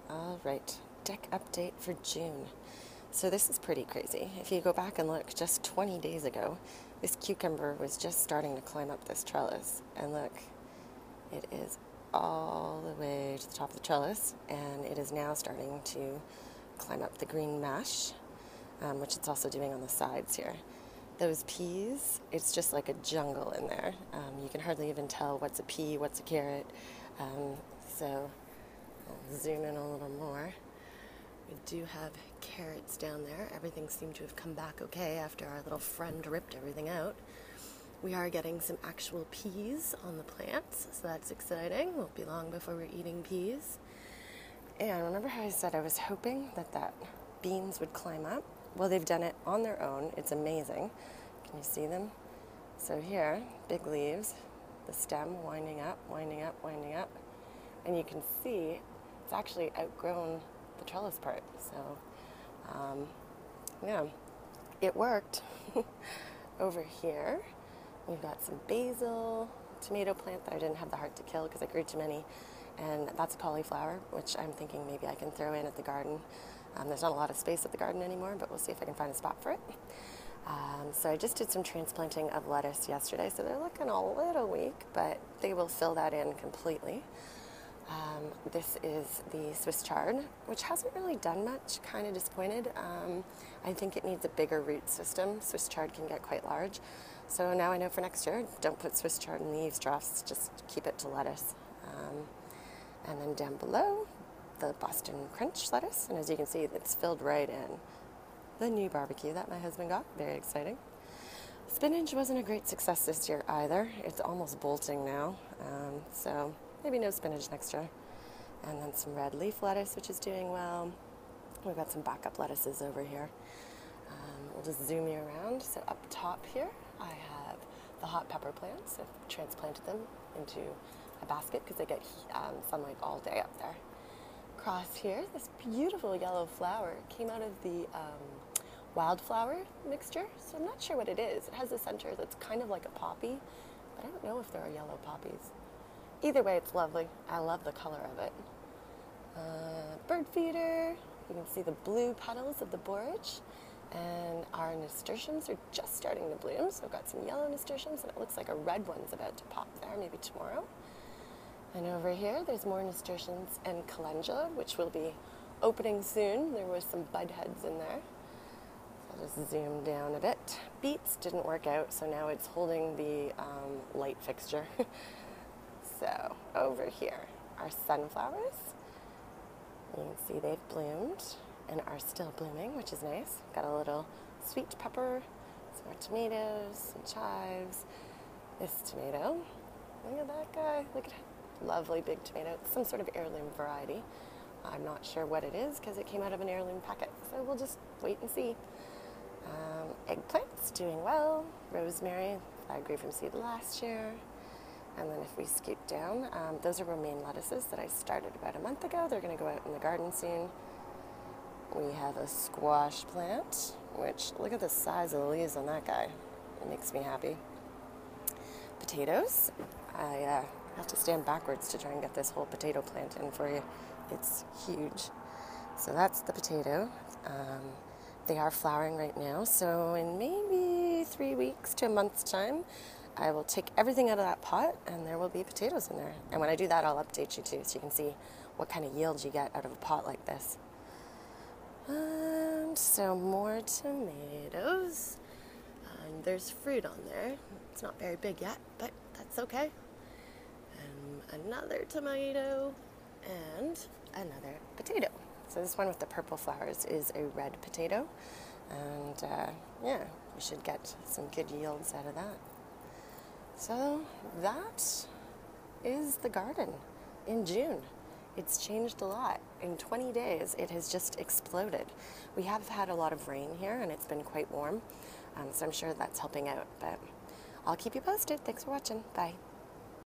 All right, deck update for June. So this is pretty crazy. If you go back and look, just 20 days ago, this cucumber was just starting to climb up this trellis. And look, it is all the way to the top of the trellis, and it is now starting to climb up the green mesh, which it's also doing on the sides here. Those peas, it's just like a jungle in there. You can hardly even tell what's a pea, what's a carrot. So I'll zoom in a little more. We do have carrots down there. Everything seemed to have come back okay after our little friend ripped everything out. We are getting some actual peas on the plants, so that's exciting. Won't be long before we're eating peas. And remember how I said I was hoping that beans would climb up? Well, they've done it on their own. It's amazing. Can you see them? So here, big leaves, the stem winding up, winding up, winding up. And you can see it's actually outgrown the trellis part. So, yeah, it worked. Over here, we've got some basil, tomato plant that I didn't have the heart to kill because I grew too many. And that's a cauliflower, which I'm thinking maybe I can throw in at the garden. There's not a lot of space at the garden anymore, but we'll see if I can find a spot for it. So I just did some transplanting of lettuce yesterday, so they're looking a little weak, but they will fill that in completely. This is the Swiss chard, which hasn't really done much, kind of disappointed. I think it needs a bigger root system. Swiss chard can get quite large. So now I know for next year, don't put Swiss chard in the eaves troughs, just keep it to lettuce. And then down below, the Boston Crunch lettuce, and as you can see, it's filled right in. The new barbecue that my husband got, very exciting. Spinach wasn't a great success this year either. It's almost bolting now, so maybe no spinach next year. And then some red leaf lettuce, which is doing well. We've got some backup lettuces over here. We'll just zoom you around. So up top here, I have the hot pepper plants. I've transplanted them into a basket because they get sunlight all day up there. Across here, this beautiful yellow flower came out of the wildflower mixture. So I'm not sure what it is. It has a center that's kind of like a poppy, but I don't know if there are yellow poppies. Either way, it's lovely. I love the color of it. Bird feeder. You can see the blue petals of the borage. And our nasturtiums are just starting to bloom. So I've got some yellow nasturtiums, and it looks like a red one's about to pop there, maybe tomorrow. And over here, there's more nasturtiums and calendula, which will be opening soon. There were some bud heads in there. So I'll just zoom down a bit. Beets didn't work out, so now it's holding the light fixture. So over here, our sunflowers. You can see they've bloomed and are still blooming, which is nice. Got a little sweet pepper, some more tomatoes, some chives. This tomato, look at that guy, look at it. Lovely big tomato. It's some sort of heirloom variety. I'm not sure what it is because it came out of an heirloom packet, so we'll just wait and see. Eggplants doing well. Rosemary, I grew from seed last year. And then if we scoot down, those are romaine lettuces that I started about a month ago. They're going to go out in the garden soon. We have a squash plant, which, look at the size of the leaves on that guy. It makes me happy. Potatoes. I have to stand backwards to try and get this whole potato plant in for you. It's huge. So that's the potato. They are flowering right now, so in maybe 3 weeks to a month's time, I will take everything out of that pot and there will be potatoes in there. And when I do that, I'll update you too, so you can see what kind of yield you get out of a pot like this. So more tomatoes. There's fruit on there. It's not very big yet, but that's okay. Another tomato and another potato. So this one with the purple flowers is a red potato. And yeah, we should get some good yields out of that. So that is the garden in June. It's changed a lot. In 20 days, it has just exploded. We have had a lot of rain here, and it's been quite warm, so I'm sure that's helping out. But I'll keep you posted. Thanks for watching. Bye.